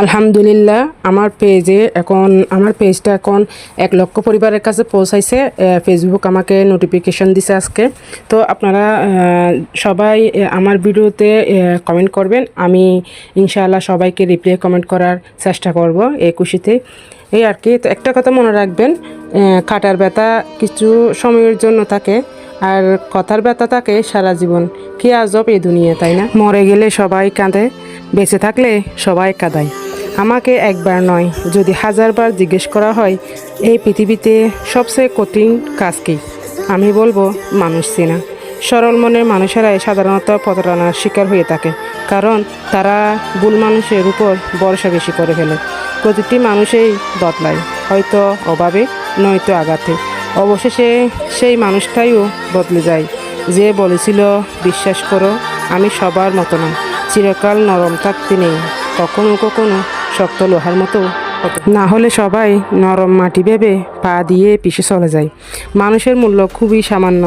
আলহামদুলিল্লাহ আমার পেজটা এখন 1 লক্ষ পরিবারের কাছে পৌঁছাইছে। ফেসবুক আমাকে নোটিফিকেশন দিছে আজকে। তো আপনারা সবাই আমার ভিডিওতে কমেন্ট করবেন, আমি ইনশাআল্লাহ সবাইকে রিপ্লাই কমেন্ট করার চেষ্টা করব এই খুশিতে। এই আর কি। তো একটা কথা মনে রাখবেন, কাটার ব্যথা কিছু সময়ের জন্য থাকে, আর কথার ব্যথা থাকে সারা জীবন। কি আজব এই দুনিয়া, তাই না? মরে গেলে সবাই কাঁদে, বেঁচে থাকলে সবাই কাঁদায়। আমাকে একবার নয়, যদি 1000 বার জিজ্ঞেস করা হয় এই পৃথিবীতে সবচেয়ে কঠিন কাজ কী, আমি বলবো মানুষ চেনা। সরল মনের মানুষেরাই সাধারণত প্রতারণার শিকার হয়ে থাকে, কারণ তারা ভুল মানুষের উপর ভরসা বেশি করে ফেলে। প্রতিটি মানুষই বদলায়, হয়তো অভাবে নয়তো আঘাতে। অবশেষে সেই মানুষটাইও বদলে যায় যে বলেছিল বিশ্বাস করো আমি সবার মতো না। চিরকাল নরম থাকতে নেই, কখনো কখনো শক্ত লোহার মতো না হলে সবাই নরম মাটি ভেবে পা দিয়ে পিছে চলে যায়। মানুষের মূল্য খুবই সামান্য।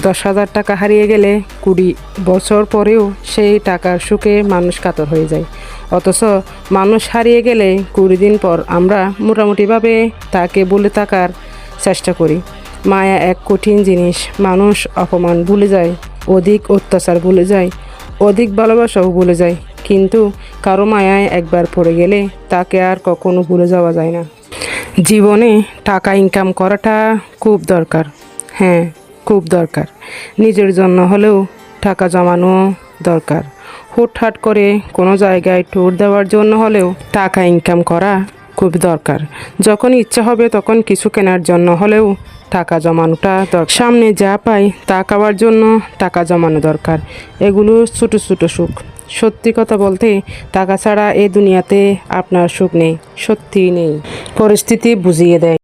10,000 টাকা হারিয়ে গেলে 20 বছর পরেও সেই টাকার সুখে মানুষ কাতর হয়ে যায়। অথচ মানুষ হারিয়ে গেলে 20 দিন পর আমরা মোটামুটিভাবে তাকে বলে থাকার চেষ্টা করি। মায়া এক কঠিন জিনিস। মানুষ অপমান ভুলে যায়, অধিক অত্যাচার ভুলে যায়, অধিক ভালোবাসাও ভুলে যায়, কিন্তু কারো মায়ায় একবার পড়ে গেলে তাকে আর কখনো ভুলে যাওয়া যায় না। জীবনে টাকা ইনকাম করাটা খুব দরকার, হ্যাঁ খুব দরকার। নিজের জন্য হলেও টাকা জমানো দরকার। হুটহাট করে কোনো জায়গায় ট্যুর দেওয়ার জন্য হলেও টাকা ইনকাম করা খুব দরকার। যখন ইচ্ছা হবে তখন কিছু কেনার জন্য হলেও টাকা জমানোটা দরকার। সামনে যা পাই তা খাওয়ার জন্য টাকা জমানো দরকার। এগুলো ছোটো ছোটো সুখ। সত্যি কথা বলতে টাকা ছাড়া এই দুনিয়াতে আপনার সুখ নেই, সত্যিই নেই। পরিস্থিতি বুঝিয়ে দেয়।